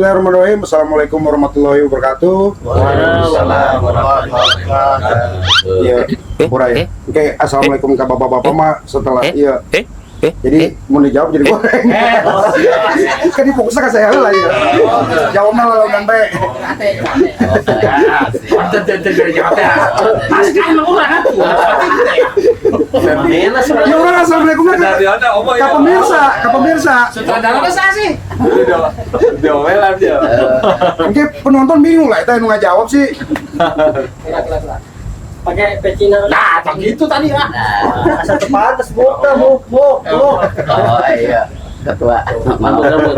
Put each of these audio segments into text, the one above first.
Bismillahirrahmanirrahim. Assalamualaikum warahmatullahi wabarakatuh. Waalaikumsalam warahmatullahi wabarakatuh. Iya, pura ya. Oke, assalamualaikum ke bapak-bapak mah setelah iya. Jadi mau dijawab jadi goreng. Kan di fokusnya ke saya lah ya. Jawabnya lalu nanti. Ya orang assalamualaikum ke pemirsa. Sutradara saya sih. Diomelan dia. Oke, penonton bingung lah, itu yang nggak jawab sih. Pakai pecina. Nah, begitu tadi ah. Satu pantas bu. Oh iya, ketua. Mantu rambut.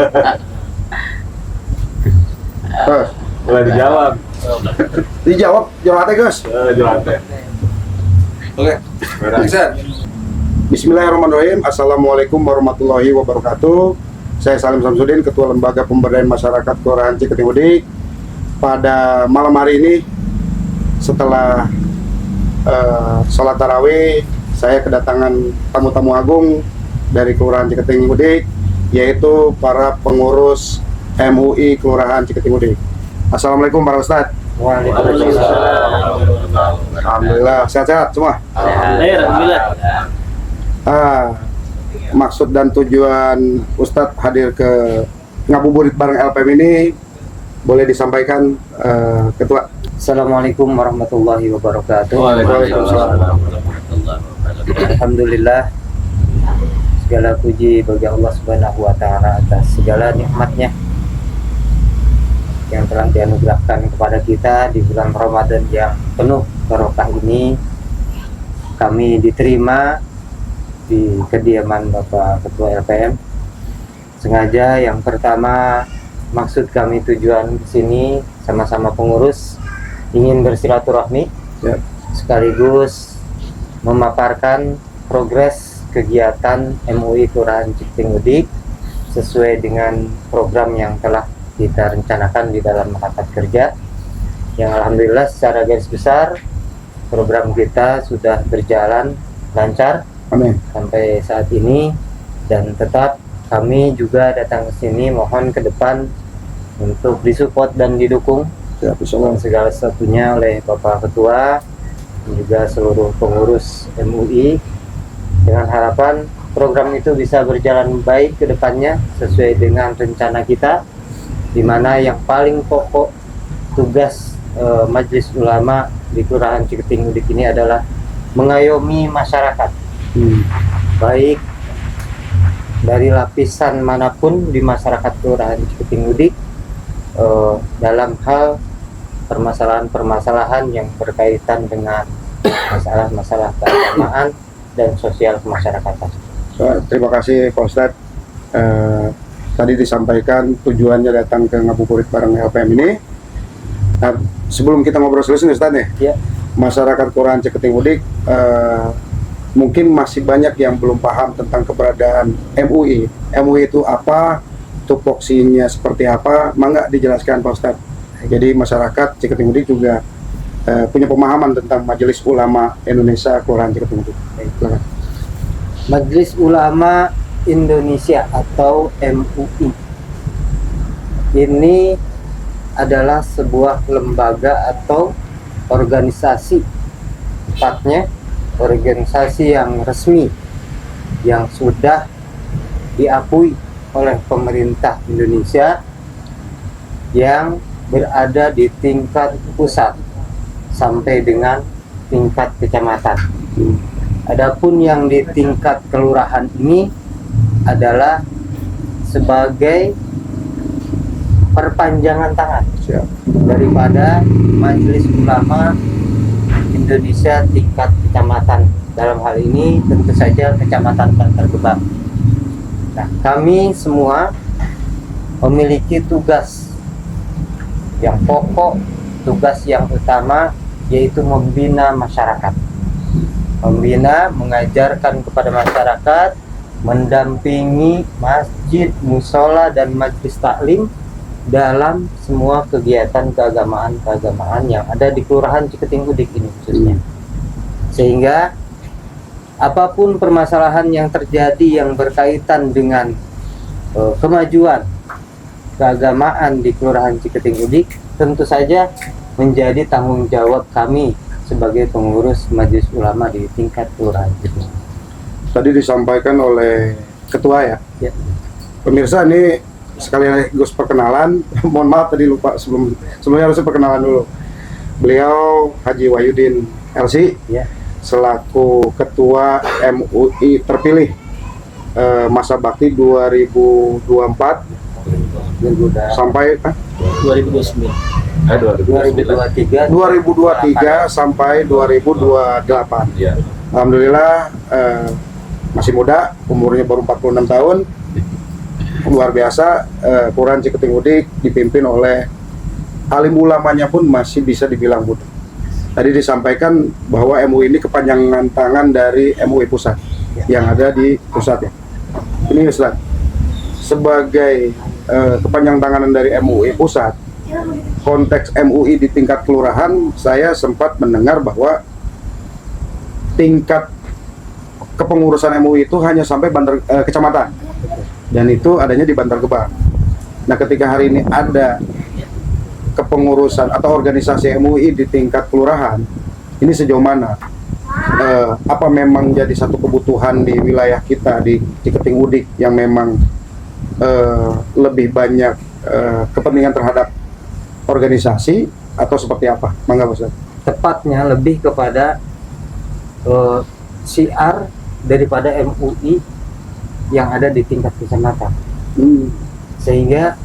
Boleh dijawab. Dijawab, jawabnya guys. Jawab teh. Oke. Bismillahirrahmanirrahim. Assalamualaikum warahmatullahi wabarakatuh. Saya Salim Samsudin, Ketua Lembaga Pemberdayaan Masyarakat Kelurahan Ciketing Udik. Pada malam hari ini, setelah sholat tarawih, saya kedatangan tamu-tamu agung dari Kelurahan Ciketing Udik, yaitu para pengurus MUI Kelurahan Ciketing Udik. Assalamualaikum para Ustadz. Alhamdulillah, sehat-sehat semua. Alhamdulillah. Maksud dan tujuan Ustadz hadir ke ngabuburit bareng LPM ini boleh disampaikan, Ketua. Assalamualaikum warahmatullahi wabarakatuh. Waalaikumsalam. Alhamdulillah, segala puji bagi Allah Subhanahu wa Ta'ala atas segala nikmatnya yang telah dianugerahkan kepada kita di bulan Ramadan yang penuh barokah ini. Kami diterima di kediaman Bapak Ketua LPM. Sengaja yang pertama, maksud kami tujuan ke sini sama-sama pengurus ingin bersilaturahmi, sekaligus memaparkan progres kegiatan MUI Kelurahan Ciketing Udik sesuai dengan program yang telah kita rencanakan di dalam rapat kerja, yang alhamdulillah secara garis besar program kita sudah berjalan lancar. Amin. Sampai saat ini, dan tetap kami juga datang ke sini mohon ke depan untuk disupport dan didukung segala sesuatunya oleh Bapak Ketua dan juga seluruh pengurus MUI, dengan harapan program itu bisa berjalan baik ke depannya sesuai dengan rencana kita, di mana yang paling pokok tugas Majelis Ulama di Kelurahan Ciketing Udik ini adalah mengayomi masyarakat, baik dari lapisan manapun di masyarakat Kelurahan Ciketing Udik, dalam hal permasalahan-permasalahan yang berkaitan dengan masalah-masalah keagamaan dan sosial kemasyarakatan. Terima kasih Pak Ustadz. Tadi disampaikan tujuannya datang ke ngabuburit bareng LPM ini. Nah, sebelum kita ngobrol selesai nih Ustadz Ya. Masyarakat Kelurahan Ciketing Udik mungkin masih banyak yang belum paham tentang keberadaan MUI. MUI itu apa, tupoksinya seperti apa, mangga dijelaskan Pak Ustadz. Jadi masyarakat Ciketing Udik juga punya pemahaman tentang Majelis Ulama Indonesia Kelurahan Ciketing Udik. Silakan. Majelis Ulama Indonesia atau MUI ini adalah sebuah lembaga atau organisasi, tepatnya organisasi yang resmi yang sudah diakui oleh pemerintah Indonesia, yang berada di tingkat pusat sampai dengan tingkat kecamatan. Adapun yang di tingkat kelurahan ini adalah sebagai perpanjangan tangan daripada Majelis Ulama Indonesia tingkat kecamatan. Dalam hal ini tentu saja Kecamatan Bantar Gebang. Nah, kami semua memiliki tugas yang pokok, tugas yang utama, yaitu membina masyarakat. Membina, mengajarkan kepada masyarakat, mendampingi masjid, musola, dan majelis taklim dalam semua kegiatan keagamaan yang ada di Kelurahan Ciketing Udik ini khususnya. Sehingga apapun permasalahan yang terjadi yang berkaitan dengan kemajuan keagamaan di Kelurahan Ciketing Udik tentu saja menjadi tanggung jawab kami sebagai pengurus Majelis Ulama di tingkat kelurahan Ciketing. Tadi disampaikan oleh ketua ya. Ya. Pemirsa, ini sekaligus perkenalan. Mohon maaf tadi lupa, sebelumnya harusnya perkenalan dulu. Beliau Haji Wahyudin LC Ya. selaku ketua MUI terpilih masa bakti 2024 sampai 2029. 2023 2023 sampai 2028. Iya. Alhamdulillah masih muda, umurnya baru 46 tahun. Luar biasa, Kelurahan Ciketing Udik dipimpin oleh alim ulamanya pun masih bisa dibilang muda. Tadi disampaikan bahwa MUI ini kepanjangan tangan dari MUI pusat yang ada di pusat ya. Ini Ustaz, sebagai kepanjangan tanganan dari MUI pusat, konteks MUI di tingkat kelurahan, saya sempat mendengar bahwa tingkat kepengurusan MUI itu hanya sampai kecamatan, dan itu adanya di Bantar Gebang. Nah, ketika hari ini ada kepengurusan atau organisasi MUI di tingkat kelurahan, ini sejauh mana? Apa memang jadi satu kebutuhan di wilayah kita di Ciketing Udik yang memang lebih banyak kepentingan terhadap organisasi atau seperti apa? Mangga Ustaz. tepatnya lebih kepada siar daripada MUI yang ada di tingkat kecamatan, sehingga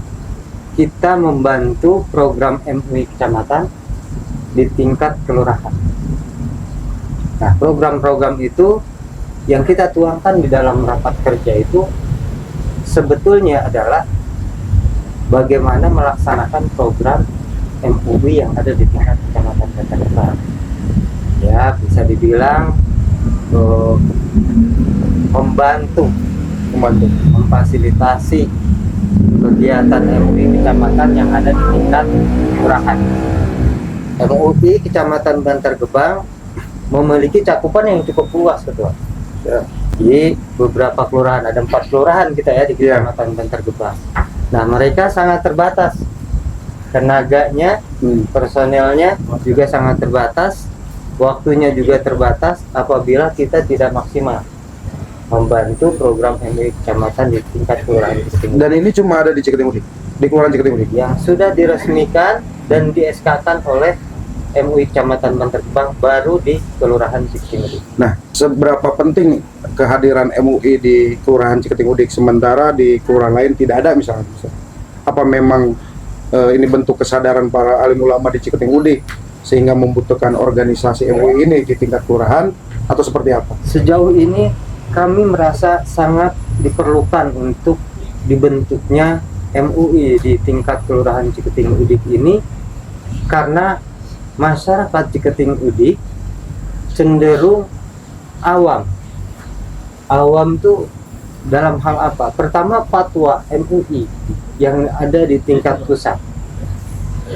kita membantu program MUI kecamatan di tingkat kelurahan. Nah, program-program itu yang kita tuangkan di dalam rapat kerja itu sebetulnya adalah bagaimana melaksanakan program MUI yang ada di tingkat kecamatan Bantar. Ya, bisa dibilang membantu, memfasilitasi kegiatan MUI kecamatan yang ada di tingkat kelurahan. MUI Kecamatan Bantar Gebang memiliki cakupan yang cukup luas, Ketua. Ya. Di beberapa kelurahan, ada 4 kelurahan kita ya di Kecamatan Bantar Gebang. Nah, mereka sangat terbatas. Tenaganya, personelnya juga sangat terbatas, waktunya juga terbatas apabila kita tidak maksimal membantu program MUI kecamatan di tingkat kelurahan Ciketing Udik. Dan ini cuma ada di Ciketing Udik, di Kelurahan Ciketing Udik. Yang sudah diresmikan dan di SK-kan oleh MUI Kecamatan Bantar Gebang baru di Kelurahan Ciketing Udik. Nah, seberapa penting kehadiran MUI di Kelurahan Ciketing Udik sementara di kelurahan lain tidak ada misalnya? Apa memang ini bentuk kesadaran para alim ulama di Ciketing Udik sehingga membutuhkan organisasi MUI ini di tingkat kelurahan atau seperti apa? Sejauh ini kami merasa sangat diperlukan untuk dibentuknya MUI di tingkat Kelurahan Ciketing Udik ini karena masyarakat Ciketing Udik cenderung awam. Awam tuh dalam hal apa? Pertama, fatwa MUI yang ada di tingkat pusat.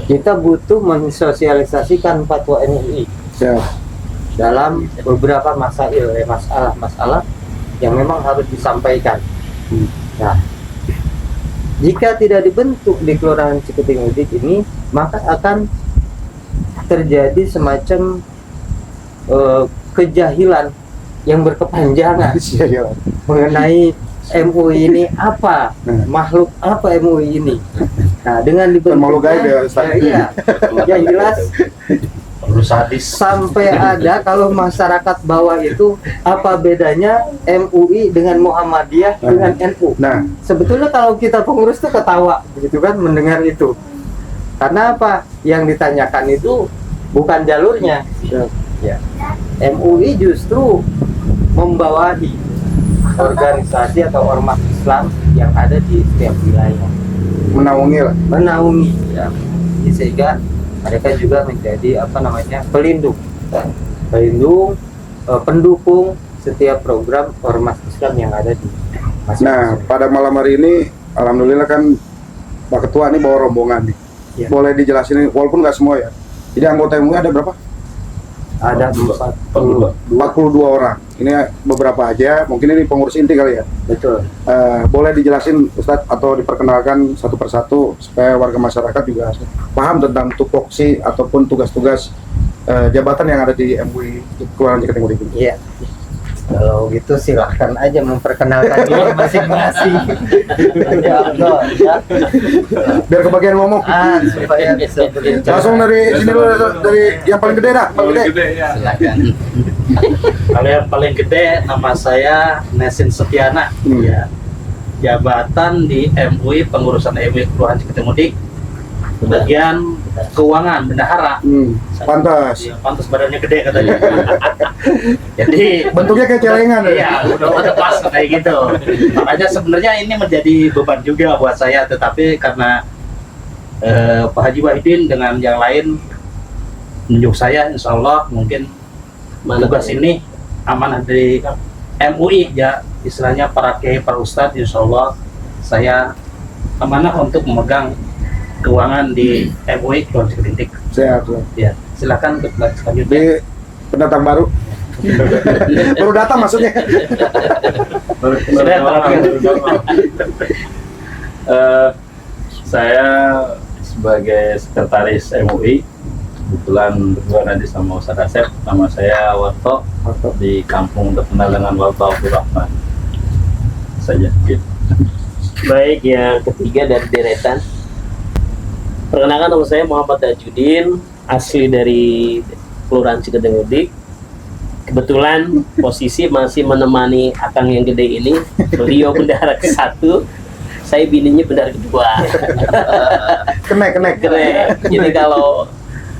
Kita butuh mensosialisasikan fatwa MUI Ya. dalam beberapa masalah yang memang harus disampaikan. Nah, jika tidak dibentuk di Kelurahan Ciketing Udik ini, maka akan terjadi semacam kejahilan yang berkepanjangan mengenai MUI ini apa, makhluk apa MUI ini. Nah, dengan Makhluk gaib ya, dibentuknya, Ustaz. iya, yang jelas Sadis. sampai ada kalau masyarakat bawah itu apa bedanya MUI dengan Muhammadiyah dengan NU. Nah, Sebetulnya kalau kita pengurus tuh ketawa gitu kan mendengar itu. Karena apa? Yang ditanyakan itu bukan jalurnya. Ya. MUI justru membawahi organisasi atau ormas Islam yang ada di setiap wilayah. menaungi lah. Menaungi ya. Jadi sehingga mereka juga menjadi pelindung, pendukung setiap program ormas Islam yang ada di masing-masing. Nah, pada malam hari ini, alhamdulillah kan Pak Ketua ini bawa rombongan nih. Ya. Boleh dijelasin, walaupun nggak semua ya. Jadi anggota MUI ada berapa? Ada 42. 42 orang. Ini beberapa aja, mungkin ini pengurus inti kali ya. Betul. Boleh dijelasin Ustadz atau diperkenalkan satu persatu supaya warga masyarakat juga paham tentang tupoksi ataupun tugas-tugas jabatan yang ada di MUI Kelurahan Ciketingudik ini. Iya. Kalau gitu silahkan aja memperkenalkan diri masing-masing. Ya Allah, ya. Biar kebagian ngomong. Supaya bisa berbicara. Langsung dari sini dulu, dari yang paling gede dah, paling gede. ya. Silakan. Kalau yang paling gede nama saya Nesin Setiana, ya. Jabatan di MUI, pengurusan MUI Kelurahan Ciketingudik, bagian keuangan bendahara. Pantas. Ya, pantas badannya gede katanya. Jadi Bentuknya kayak celengan. iya, udah pas kayak gitu. Makanya sebenarnya ini menjadi beban juga buat saya, tetapi karena Pak Haji Wahidin dengan yang lain menunjuk saya, insya Allah mungkin tugas ini amanah dari MUI, ya istilahnya para kiai, para ustadz, insya Allah saya amanah untuk memegang keuangan di MUI Kelurahan Ciketingudik. Sehat. Ya, silakan untuk selanjutnya. Di pendatang baru. Baru datang maksudnya. Sudah, Saya sebagai sekretaris MUI kebetulan berdua nanti sama Ustaz Asep, nama saya Warto di kampung terkenal dengan Warto Abdul Rahman saja. Gitu. Baik, yang ketiga dari deretan. Perkenalkan, nama saya Muhammad Tajudin, asli dari Kelurahan Ciketingudik. Kebetulan posisi masih menemani akang yang gede ini. Beliau bendahara ke-1, saya bininya bendahara ke-2. Kenek. Jadi kalau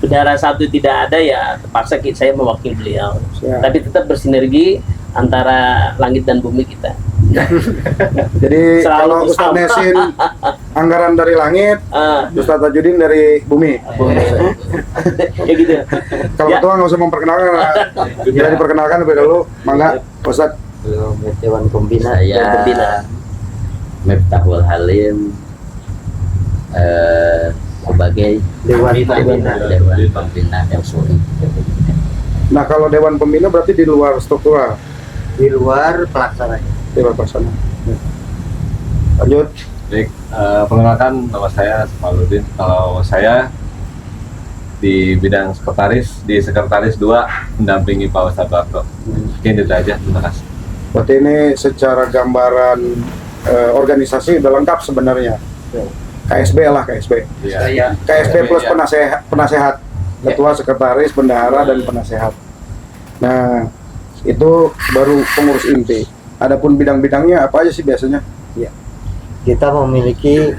bendahara 1 tidak ada, ya terpaksa saya mewakili beliau. Siap. Tapi tetap bersinergi antara langit dan bumi kita. Jadi Selalu kalau Ustadz bersama. Nesin anggaran dari langit, Ustadz Tajudin dari bumi. Ya gitu. Kalau Ya. ketua nggak usah memperkenalkan, bila diperkenalkan lebih dulu, mangga Ustadz. Dewan Pembina. Saya Miftahul Halim sebagai Dewan Pembina. Dewan Pembina MUI. Nah kalau Dewan Pembina berarti di luar struktural, Di luar pelaksananya. Dewan Pelaksana. Lanjut. Baik, perkenalkan nama saya Semaluddin. Kalau saya di bidang sekretaris, di sekretaris 2 mendampingi Pak Ustadz Warto. Mungkin itu aja, terima kasih. Berarti ini secara gambaran organisasi udah lengkap sebenarnya. KSB lah, KSB. Iya. KSB plus penasehat, ketua, sekretaris, bendahara, dan penasehat. Nah, itu baru pengurus inti. Adapun bidang-bidangnya apa aja sih biasanya? Kita memiliki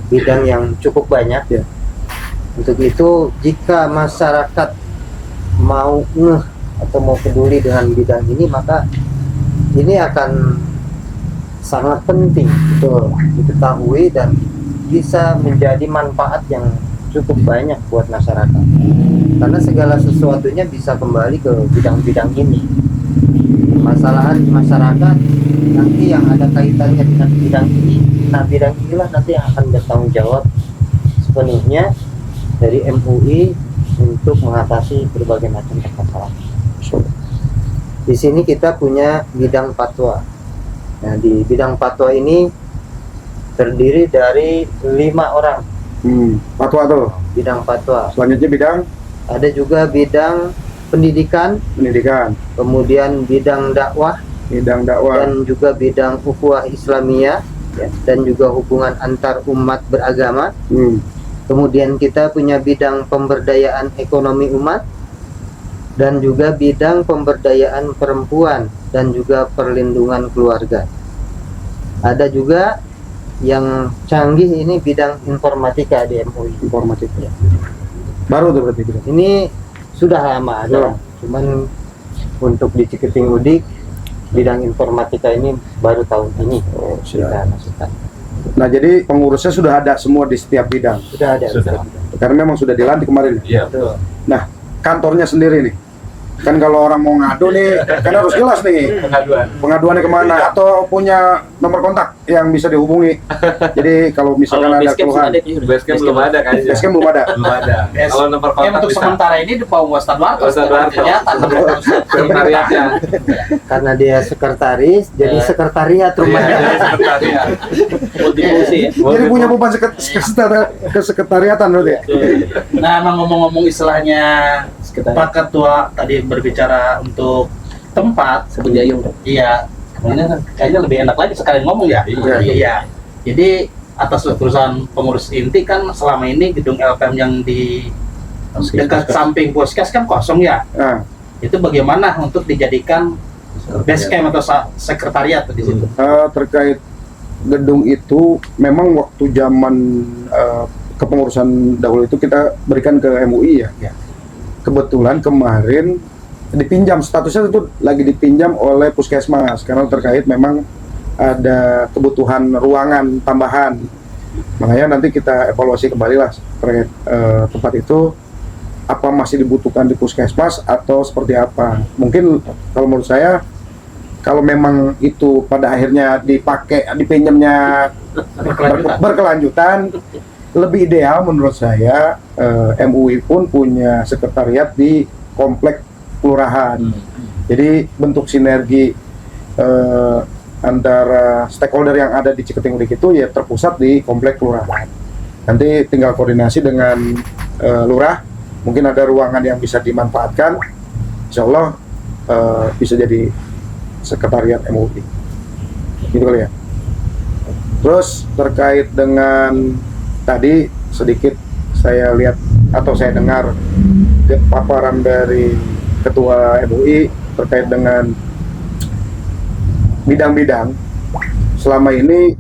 bidang yang cukup banyak ya. Untuk itu jika masyarakat mau ngeh atau mau peduli dengan bidang ini, maka ini akan sangat penting betul diketahui dan bisa menjadi manfaat yang cukup banyak buat masyarakat. Karena segala sesuatunya bisa kembali ke bidang-bidang ini. Masalahan masyarakat nanti yang ada kaitannya dengan bidang ini, nah bidang inilah nanti yang akan bertanggung jawab sepenuhnya dari MUI untuk mengatasi berbagai macam permasalahan. Di sini kita punya bidang fatwa. Nah, di bidang fatwa ini terdiri dari 5 orang. Fatwa tuh. Bidang fatwa. Selanjutnya bidang Ada juga bidang pendidikan, kemudian bidang dakwah, bidang dakwah, dan juga bidang ukhuwah Islamiyah, ya, dan juga hubungan antar umat beragama. Kemudian kita punya bidang pemberdayaan ekonomi umat, dan juga bidang pemberdayaan perempuan dan juga perlindungan keluarga. Ada juga yang canggih ini bidang informatika di MUI. informatika. Baru tuh berarti bidang. Ini sudah lama ada, cuman untuk di Ciketingudik bidang informatika ini baru tahun ini kita masukkan. Nah, jadi pengurusnya sudah ada semua di setiap bidang. Sudah ada. Sudah. Karena memang sudah dilantik kemarin. Iya. Betul. Nah, kantornya sendiri nih. Kan kalau orang mau ngadu nih, kan harus jelas nih pengaduannya kemana, atau punya nomor kontak yang bisa dihubungi. Jadi kalau misalkan ada keluhan, Basecamp belum ada kan? basecamp belum ada. Belum ada. Kalau nomor kontak Untuk bisa. sementara ini di Pak Ustadz Warto. Ustadz Warto. Sekretariatnya. Karena dia sekretaris, jadi Ya. sekretariat rumahnya. Iya, sekretariat. Multifungsi ya. Jadi punya beban kesekretariatan berarti. Nah, emang ngomong-ngomong istilahnya Pak Ketua tadi berbicara untuk tempat. Sebut Jayung. Iya, ini kayaknya lebih enak lagi sekali ngomong ya. Iya. Iya. Jadi atas perusahaan pengurus inti kan selama ini gedung LPM yang di dekat samping puskes kan kosong ya. Nah, Itu bagaimana untuk dijadikan base camp atau sekretariat di situ? terkait gedung itu memang waktu zaman kepengurusan dahulu itu kita berikan ke MUI ya. Ya. Kebetulan kemarin dipinjam, statusnya itu lagi dipinjam oleh puskesmas karena terkait memang ada kebutuhan ruangan tambahan. Makanya nanti kita evaluasi kembali lah terkait tempat itu, apa masih dibutuhkan di puskesmas atau seperti apa. Mungkin kalau menurut saya, kalau memang itu pada akhirnya dipakai, dipinjamnya berkelanjutan, lebih ideal menurut saya MUI pun punya sekretariat di komplek kelurahan. Jadi bentuk sinergi antara stakeholder yang ada di Ciketing Udik itu ya terpusat di komplek kelurahan. Nanti tinggal koordinasi dengan lurah, mungkin ada ruangan yang bisa dimanfaatkan, insya Allah bisa jadi sekretariat MUI. Gitu kali ya. Terus terkait dengan tadi sedikit saya lihat atau saya dengar paparan dari Ketua MUI terkait dengan bidang-bidang. Selama ini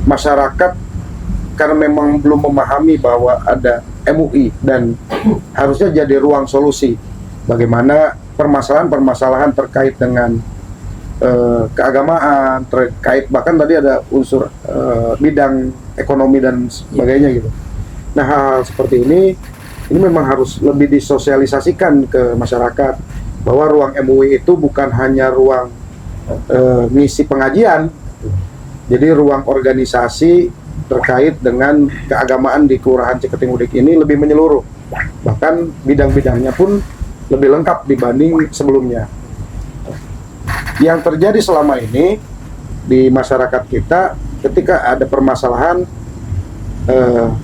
masyarakat karena memang belum memahami bahwa ada MUI dan harusnya jadi ruang solusi bagaimana permasalahan-permasalahan terkait dengan keagamaan, terkait bahkan tadi ada unsur bidang ekonomi dan sebagainya gitu. Nah, hal-hal seperti ini memang harus lebih disosialisasikan ke masyarakat bahwa ruang MUI itu bukan hanya ruang ngisi pengajian, jadi ruang organisasi terkait dengan keagamaan di Kelurahan Ciketing Udik ini lebih menyeluruh, bahkan bidang-bidangnya pun lebih lengkap dibanding sebelumnya. Yang terjadi selama ini di masyarakat kita, ketika ada permasalahan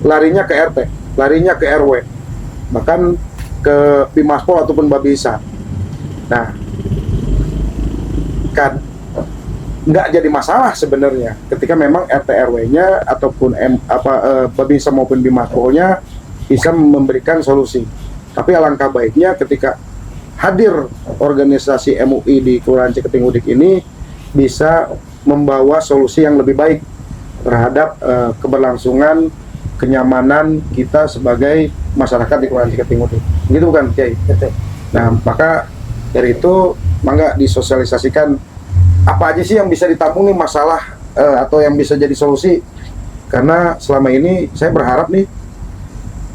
larinya ke RT, larinya ke RW, bahkan ke Bimaspol ataupun Babinsa. Nah, kan nggak jadi masalah sebenarnya ketika memang RT RW-nya ataupun Babinsa maupun Bimaspolnya bisa memberikan solusi. Tapi alangkah baiknya ketika hadir organisasi MUI di Kelurahan Ciketing Udik ini bisa membawa solusi yang lebih baik terhadap keberlangsungan kenyamanan kita sebagai masyarakat di Kelurahan Ciketing Udik. Gitu bukan, Kiai? Nah, maka dari itu mangga disosialisasikan apa aja sih yang bisa ditampung nih masalah atau yang bisa jadi solusi. Karena selama ini saya berharap nih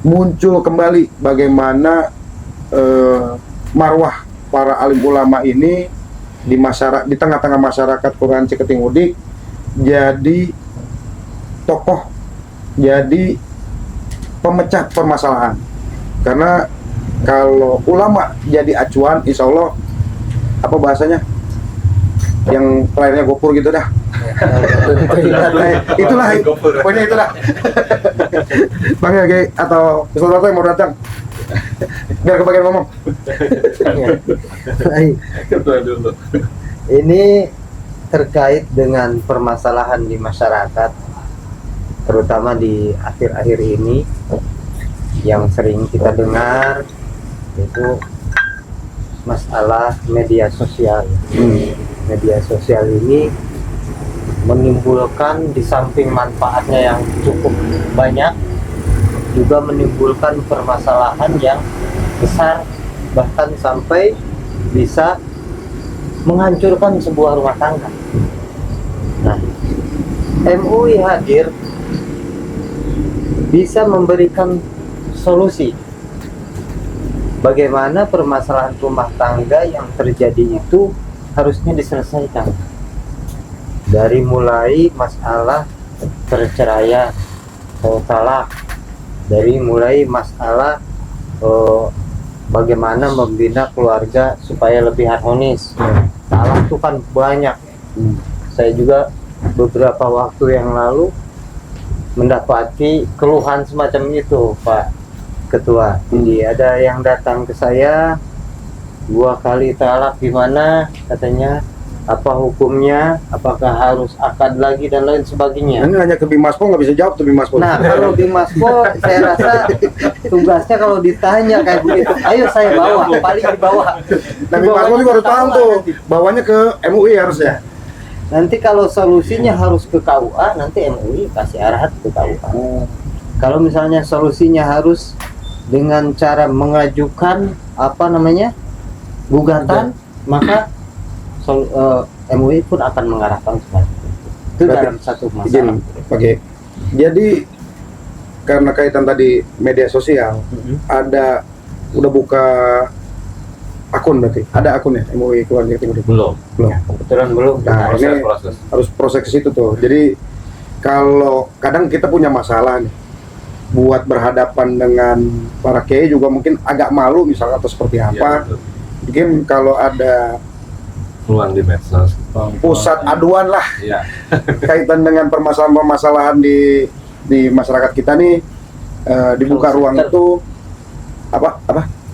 muncul kembali bagaimana marwah para alim ulama ini di masyarakat, di tengah-tengah masyarakat Kelurahan Ciketing Udik jadi tokoh, jadi pemecah permasalahan. Karena kalau ulama jadi acuan, insya Allah apa bahasanya, yang lainnya gopur gitu dah. Itulah, pokoknya itulah. Bang ya, Gey, atau Ustaz Warto yang mau datang, biar kebagian ngomong. Ketua dulu. Ini terkait dengan permasalahan di masyarakat, terutama di akhir-akhir ini yang sering kita dengar, yaitu masalah media sosial. Media sosial ini menimbulkan, di samping manfaatnya yang cukup banyak, juga menimbulkan permasalahan yang besar, bahkan sampai bisa menghancurkan sebuah rumah tangga. Nah, MUI hadir bisa memberikan solusi bagaimana permasalahan rumah tangga yang terjadi itu harusnya diselesaikan. Dari mulai masalah perceraian atau talak, dari mulai masalah bagaimana membina keluarga supaya lebih harmonis. Talak itu kan banyak. Saya juga beberapa waktu yang lalu mendapati keluhan semacam itu, Pak Ketua. Jadi ada yang datang ke saya 2 kali talak, gimana katanya, apa hukumnya, apakah harus akad lagi dan lain sebagainya. Ini hanya ke Bimaspol nggak bisa jawab tuh Bimaspol. Nah, kalau di Maspol saya rasa tugasnya kalau ditanya kayak begitu, ayo saya bawa, paling di bawah. Nah, Bimaspol juga harus paham tuh, bawanya ke MUI harusnya. Nanti kalau solusinya harus ke KUA, nanti MUI kasih arahan ke KUA. Kalau misalnya solusinya harus dengan cara mengajukan gugatan, maka MUI pun akan mengarahkan seperti itu. Itu Berarti dalam satu masalah. Izin, Oke. Jadi karena kaitan tadi media sosial, udah buka akun berarti? Ada akun ya MUI Keluarga Timur? Belum. Belum. Kebetulan belum. Nah, ini Proses. harus proses ke situ tuh. Jadi kalau kadang kita punya masalah nih, buat berhadapan dengan para kiai juga mungkin agak malu misalnya atau seperti apa. Mungkin kalau ada Ruang di medsos. pusat aduan lah Iya. kaitan dengan permasalahan-permasalahan di masyarakat kita nih, dibuka Call ruang center. itu apa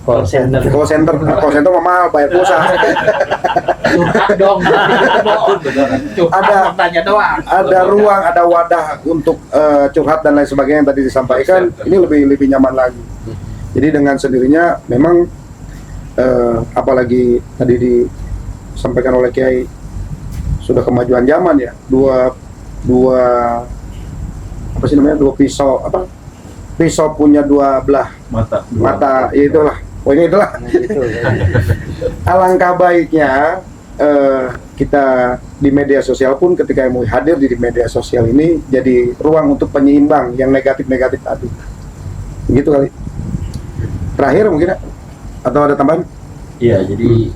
Call center. call center mah mahal, bayar pulsa. Curhat dong. Ada- tanya doang. Ada ruang, ada wadah untuk curhat dan lain sebagainya yang tadi disampaikan. Ini lebih nyaman lagi. Jadi dengan sendirinya memang apalagi tadi disampaikan oleh Kiai, sudah kemajuan zaman ya. Dua pisau punya 2 belah mata, ya itulah. Pokoknya itulah. Gitu, ya. Alangkah baiknya kita di media sosial pun, ketika MUI hadir di media sosial ini, jadi ruang untuk penyeimbang yang negatif-negatif tadi. Begitu kali. Terakhir mungkin atau ada tambahan? Iya, jadi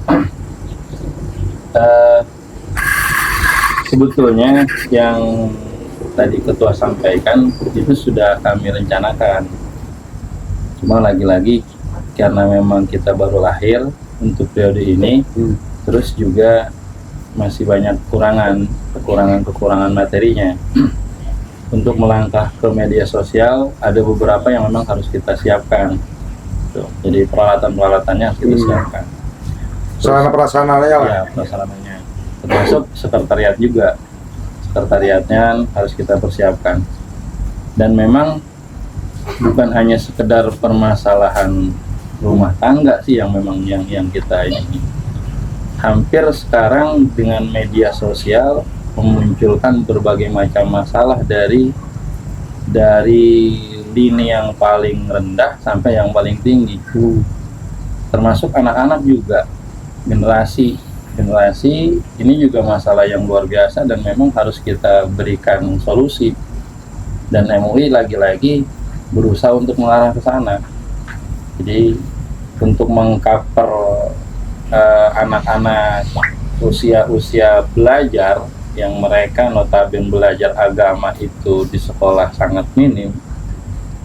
sebetulnya yang tadi Ketua sampaikan itu sudah kami rencanakan. Cuma lagi-lagi karena memang kita baru lahir untuk periode ini, terus juga masih banyak kekurangan materinya. Untuk melangkah ke media sosial ada beberapa yang memang harus kita siapkan. Tuh, jadi peralatan-peralatannya harus kita siapkan. Sarana prasarananya lah. Ya, prasarananya. Termasuk sekretariat juga. Sekretariatnya harus kita persiapkan. Dan memang bukan hanya sekedar permasalahan rumah tangga sih yang memang yang kita ini. Hampir sekarang dengan media sosial memunculkan berbagai macam masalah dari lini yang paling rendah sampai yang paling tinggi. Termasuk anak-anak juga. Generasi ini juga masalah yang luar biasa dan memang harus kita berikan solusi. Dan MUI lagi-lagi berusaha untuk mengarah ke sana. Jadi untuk mengcover anak-anak usia belajar yang mereka notabene belajar agama itu di sekolah sangat minim,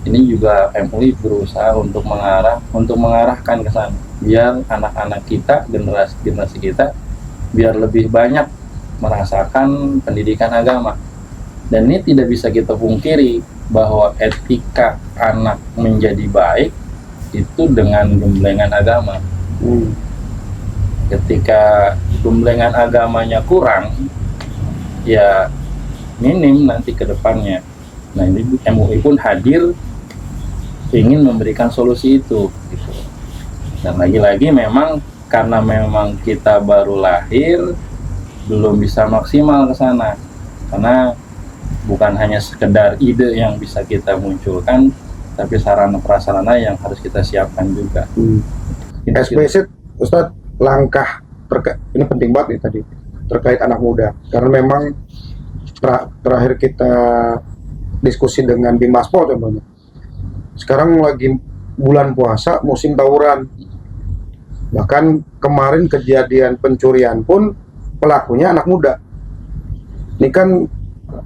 ini juga MUI berusaha untuk mengarahkan ke sana, biar anak-anak kita, generasi kita, biar lebih banyak merasakan pendidikan agama. Dan ini tidak bisa kita pungkiri bahwa etika anak menjadi baik itu dengan gemblengan agama. Ketika gemblengan agamanya kurang, ya minim nanti ke depannya. Nah, ini MUI pun hadir ingin memberikan solusi itu gitu. Dan lagi-lagi memang karena memang kita baru lahir belum bisa maksimal ke sana, karena bukan hanya sekedar ide yang bisa kita munculkan, tapi sarana prasarana yang harus kita siapkan juga. Eksplisit Ustadz, langkah ini penting banget nih tadi terkait anak muda, karena memang terakhir kita diskusi dengan Bimaspol contohnya, sekarang lagi bulan puasa, musim tawuran, Bahkan kemarin kejadian pencurian pun pelakunya anak muda. Ini kan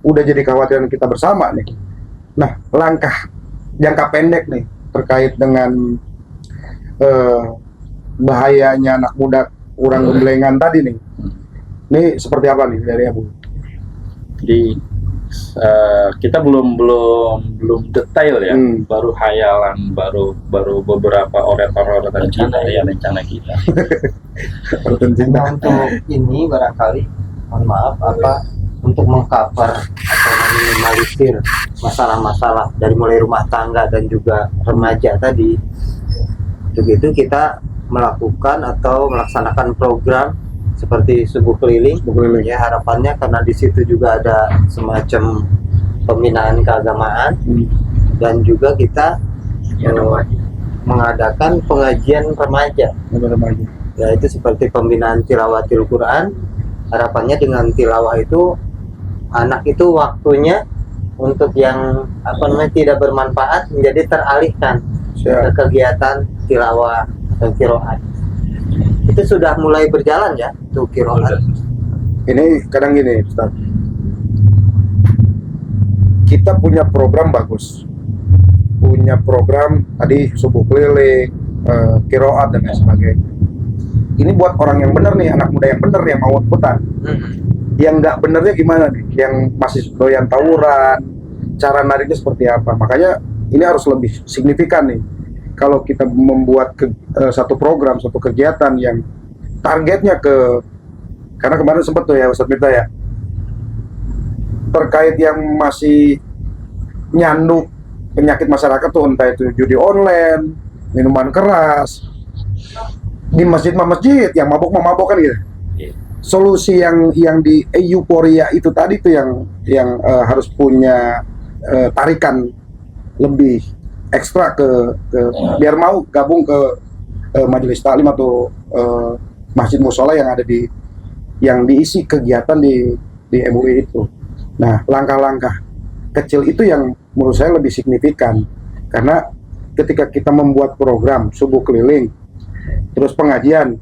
udah jadi kekhawatiran kita bersama nih. Nah, langkah jangka pendek nih terkait dengan bahayanya anak muda kurang gemblengan tadi nih. Ini seperti apa nih dari Abu? Jadi kita belum detail ya, baru hayalan, baru beberapa oretan kita ya, rencana kita. Nah, untuk ini barangkali mohon maaf untuk mengcover atau meminimalisir masalah-masalah dari mulai rumah tangga dan juga remaja tadi. Untuk itu kita melakukan atau melaksanakan program seperti subuh keliling. Ya, harapannya karena di situ juga ada semacam pembinaan keagamaan dan juga kita mengadakan pengajian remaja. Ya, itu seperti pembinaan tilawatil Quran. Harapannya dengan tilawah itu anak itu waktunya untuk yang tidak bermanfaat menjadi teralihkan ke kegiatan tilawah atau qiraat. Itu sudah mulai berjalan ya tuh qiraat. Ini kadang gini, Ustaz. Kita punya program bagus. Punya program tadi subuh keliling, qiraat dan lain sebagainya. Ini buat orang yang benar nih, anak muda yang benar yang mau ikutan. Yang nggak benernya gimana nih? Yang masih doyan tawuran, cara nariknya seperti apa? Makanya ini harus lebih signifikan nih. Kalau kita membuat satu program, satu kegiatan yang targetnya karena kemarin sempat tuh ya Ustadz Mirta ya, terkait yang masih nyanduk penyakit masyarakat tuh, entah itu judi online, minuman keras, di masjid yang mabok kan gitu. Solusi yang di euforia itu tadi tuh yang harus punya tarikan lebih ekstra ke biar mau gabung ke majelis taklim atau masjid mushola yang ada yang diisi kegiatan di MUI itu. Nah, langkah-langkah kecil itu yang menurut saya lebih signifikan, karena ketika kita membuat program subuh keliling terus pengajian,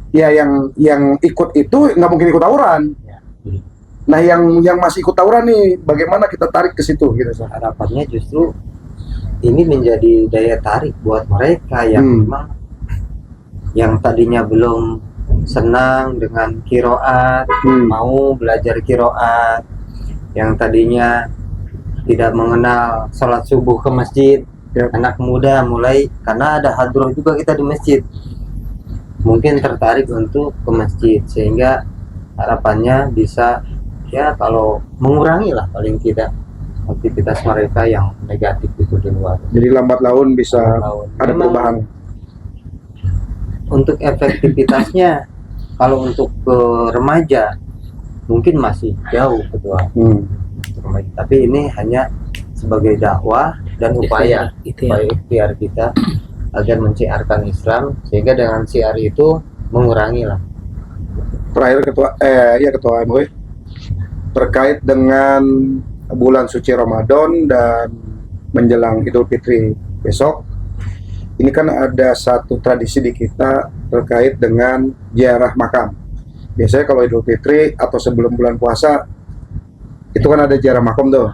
ya yang ikut itu nggak mungkin ikut tawuran. Nah, yang masih ikut tawuran nih, bagaimana kita tarik ke situ gitu? Harapannya justru ini menjadi daya tarik buat mereka yang memang yang tadinya belum senang dengan qiraat, mau belajar qiraat, yang tadinya tidak mengenal sholat subuh ke masjid, anak muda mulai, karena ada hadroh juga kita di masjid, mungkin tertarik untuk ke masjid, sehingga harapannya bisa ya kalau mengurangi lah paling tidak aktivitas mereka yang negatif itu di luar. Jadi lambat laun bisa ada perubahan. Untuk efektivitasnya kalau untuk ke remaja mungkin masih jauh ketua. Tapi ini hanya sebagai dakwah dan upaya ikhtiar kita agar menciarkan Islam, sehingga dengan siar itu mengurangi lah. Terakhir ketua MUI terkait dengan bulan suci Ramadan dan menjelang Idul Fitri besok, ini kan ada satu tradisi di kita terkait dengan ziarah makam. Biasanya kalau Idul Fitri atau sebelum bulan puasa itu kan ada ziarah makam tuh,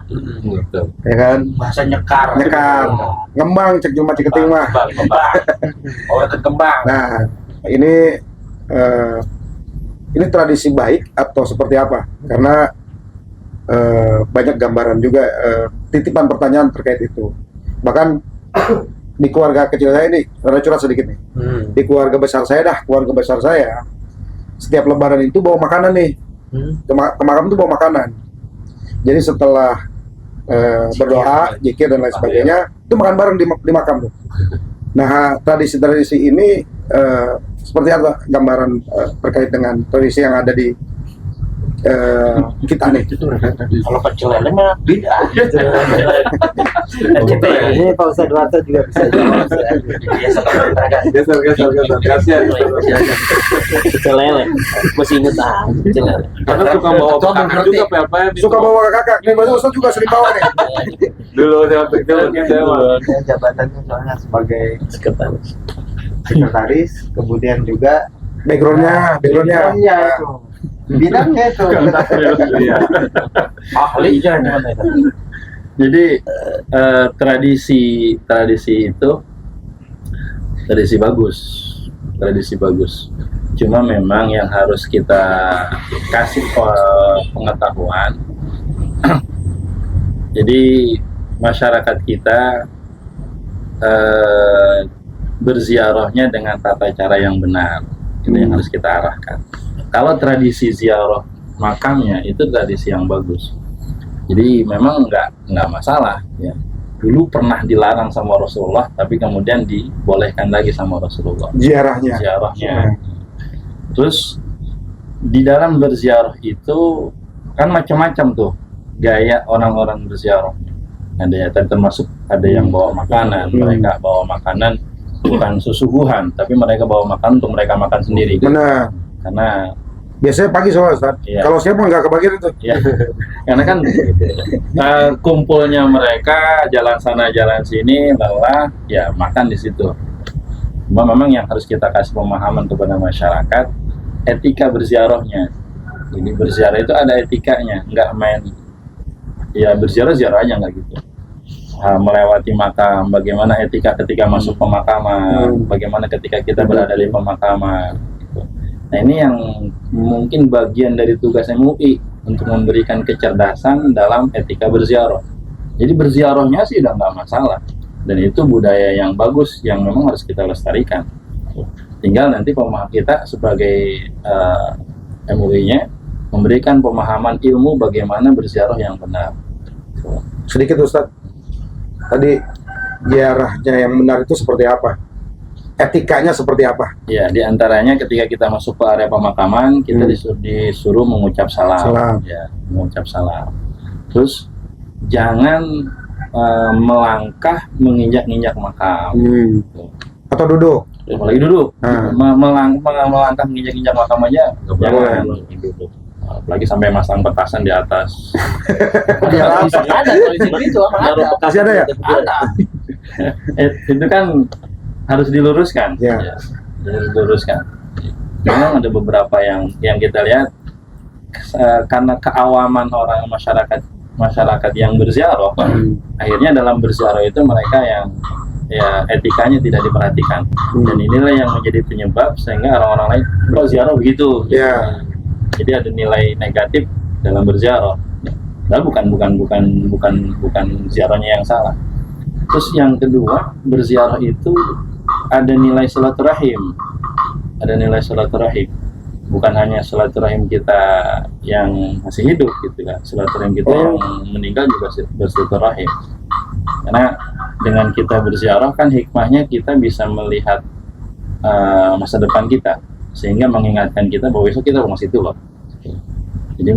ya kan? Bahasa nyekar, ngembang cek Jumat Ciketing mah. Orang kembang. Nah, ini tradisi baik atau seperti apa? Karena banyak gambaran juga, titipan pertanyaan terkait itu. Bahkan di keluarga kecil saya ini, karena curhat sedikit nih, di keluarga besar saya setiap lebaran itu bawa makanan nih, ke makam itu bawa makanan. Jadi setelah berdoa, zikir dan lain sebagainya, itu makan bareng di makam tuh. Nah, tradisi-tradisi ini seperti apa gambaran terkait dengan tradisi yang ada di kita nih? Kalau pecel lele mah beda. Ini Pak Ustadz Warta juga bisa jawab. Pecel lele masih inget pecel lele. Karena suka bawa kakak juga Suka bawa kakak, nih Mas Ustadz juga sering bawa nih. Dulu saya kecil kita Jabatannya soalnya sebagai Sekretaris. sekretaris, kemudian juga Backgroundnya. bidangnya itu. Bidangnya itu. Iya. Ahlinya Jadi tradisi itu tradisi bagus. Cuma memang yang harus kita kasih pengetahuan. Jadi masyarakat kita berziarahnya dengan tata cara yang benar, itu yang harus kita arahkan. Kalau tradisi ziarah makamnya itu tradisi yang bagus, jadi memang nggak masalah ya. Dulu pernah dilarang sama Rasulullah, tapi kemudian dibolehkan lagi sama Rasulullah Ziarahnya. Terus di dalam berziarah itu kan macam-macam tuh gaya orang-orang berziarah. Ada ya, termasuk ada yang bawa makanan. Mereka bawa makanan bukan susuguhan, tapi mereka bawa makanan untuk mereka makan sendiri. Benar. Karena Biasanya pagi soalnya, Ustaz. Iya. Kalau siapa nggak kebagian itu. ya, karena kan kumpulnya mereka jalan sana jalan sini, lelah, ya makan di situ. Cuma memang yang harus kita kasih pemahaman kepada masyarakat, etika berziarahnya. Jadi berziarah itu ada etikanya, nggak main. Ya berziarah aja nggak gitu. Melewati makam, bagaimana etika ketika masuk pemakaman, bagaimana ketika kita berada di pemakaman. Gitu. Nah ini yang mungkin bagian dari tugas MUI untuk memberikan kecerdasan dalam etika berziarah. Jadi berziarahnya sih udah nggak masalah, dan itu budaya yang bagus yang memang harus kita lestarikan. Tinggal nanti pemahaman kita sebagai MUI-nya memberikan pemahaman ilmu bagaimana berziarah yang benar. Sedikit Ustaz. Tadi ziarahnya yang benar itu seperti apa? Etikanya seperti apa? Ya, diantaranya ketika kita masuk ke area pemakaman, kita disuruh mengucap salam. Ya, mengucap salam. Terus jangan melangkah menginjak-injak makam. Atau duduk? Apalagi duduk. Melangkah menginjak-injak makam aja, jangan duduk. Apalagi sampai masang petasan di atas. ada polisi itu Masih ada ya? ada. Itu kan harus diluruskan. Ya. Diluruskan. Memang ada beberapa yang kita lihat karena keawaman orang masyarakat yang berziarah, akhirnya dalam berziarah itu mereka yang ya etikanya tidak diperhatikan, dan inilah yang menjadi penyebab sehingga orang-orang lain berziarah begitu. Ya. Jadi ada nilai negatif dalam berziarah. Nah, bukan ziarahnya yang salah. Terus yang kedua, berziarah itu ada nilai silaturahim. Ada nilai silaturahim. Bukan hanya silaturahim kita yang masih hidup gitu kan. Silaturahim kita yang meninggal juga bersilaturahim. Karena dengan kita berziarah kan hikmahnya kita bisa melihat masa depan kita, sehingga mengingatkan kita bahwa besok kita masih tua. Jadi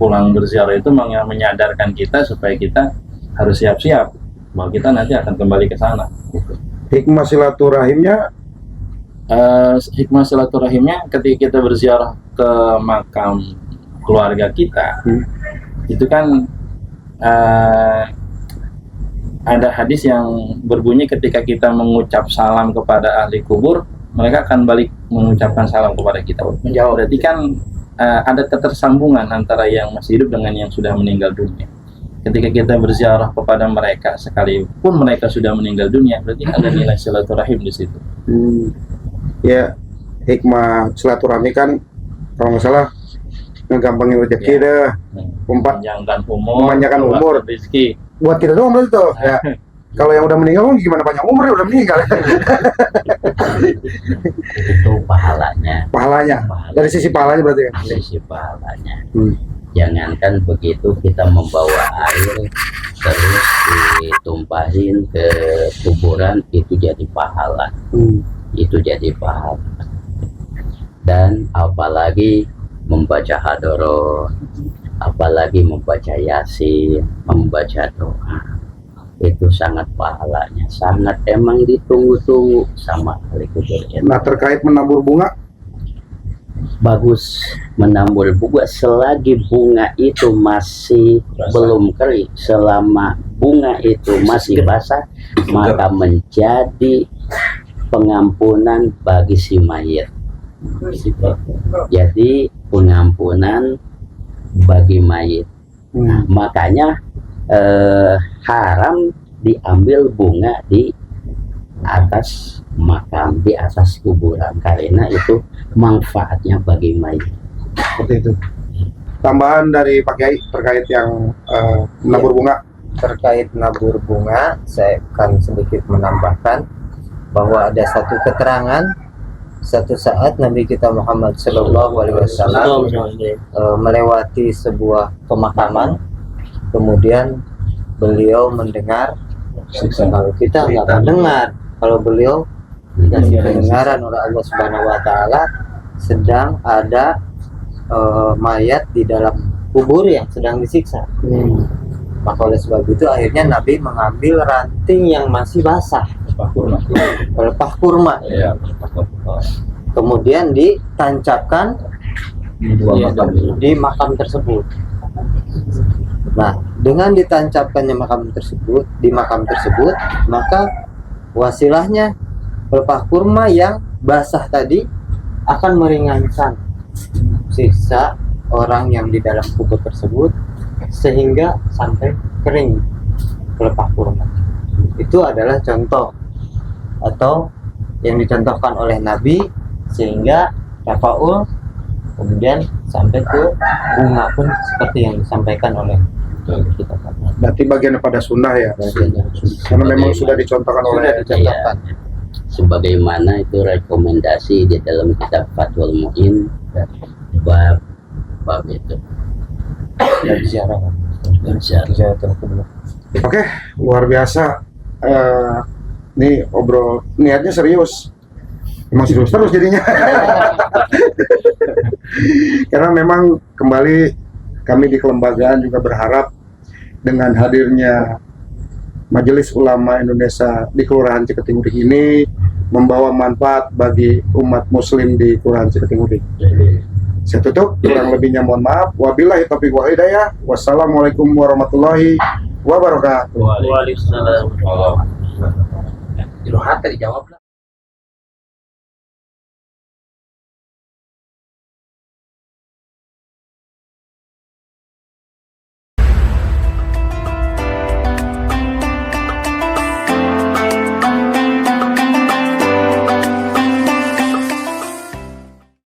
pulang berziarah itu menyadarkan kita supaya kita harus siap-siap bahwa kita nanti akan kembali ke sana. Hikmah silaturahimnya? Hikmah silaturahimnya ketika kita berziarah ke makam keluarga kita, itu kan ada hadis yang berbunyi ketika kita mengucap salam kepada ahli kubur, mereka akan balik mengucapkan salam kepada kita. Menjawab. Berarti kan ada ketersambungan antara yang masih hidup dengan yang sudah meninggal dunia. Ketika kita berziarah kepada mereka, sekalipun mereka sudah meninggal dunia, berarti ada nilai silaturahim di situ. Ya, hikmah silaturahmi kan kalau nggak salah ngegampangin rezeki dah, memanjangkan umur, rezeki. Buat kita doang berarti tuh. Ya. Kalau yang udah meninggal, gimana panjang umurnya udah meninggal? Itu pahalanya. Pahalanya. Dari sisi pahalanya berarti ya. Dari sisi pahalanya. Jangankan begitu, kita membawa air terus ditumpahin ke kuburan, itu jadi pahala. Itu jadi pahala. Dan apalagi membaca hadroh, apalagi membaca yasin, membaca doa, itu sangat pahalanya, sangat emang ditunggu-tunggu sama ahli kubur. Nah, terkait menabur bunga, bagus menabur bunga selagi bunga itu masih belum kering. Selama bunga itu masih basah, maka menjadi pengampunan bagi si mayit. Jadi pengampunan bagi mayit. Nah, makanya haram diambil bunga di atas makam, di atas kuburan, karena itu manfaatnya bagi mayit. Seperti itu. Tambahan dari Pak Kiai terkait yang menabur bunga. Terkait nabur bunga, saya akan sedikit menambahkan bahwa ada satu keterangan satu saat Nabi kita Muhammad Shallallahu Alaihi Wasallam melewati sebuah pemakaman, kemudian beliau mendengar. Kalau kita nggak mendengar, kalau beliau dikasih pendengaran oleh Allah Subhanahu Wa Taala, sedang ada mayat di dalam kubur yang sedang disiksa. Maka oleh sebab itu akhirnya Nabi mengambil ranting yang masih basah, pelepah kurma, kemudian ditancapkan di makam tersebut. Nah, dengan ditancapkannya di makam tersebut, maka wasilahnya pelepah kurma yang basah tadi akan meringankan siksa orang yang di dalam kubur tersebut sehingga sampai kering pelepah kurma. Itu adalah contoh atau yang dicontohkan oleh Nabi sehingga tafaul kemudian sampai ke bunga pun seperti yang disampaikan oleh kita. Berarti bagian pada sunnah ya. Karena memang sudah dicontohkan oleh Sebagaimana itu rekomendasi di dalam kitab Fathul Mu'in bab itu. Oke, luar biasa. Nih obrol niatnya serius. Emang serius terus jadinya. Karena memang kembali kami di kelembagaan juga berharap dengan hadirnya Majelis Ulama Indonesia di Kelurahan Ciketingudik ini membawa manfaat bagi umat muslim di Kelurahan Ciketingudik. Saya tutup, kurang lebihnya mohon maaf. Wabillahi taufiq wal hidayah. Wassalamualaikum warahmatullahi wabarakatuh. Waalaikumsalam. Di dijawab.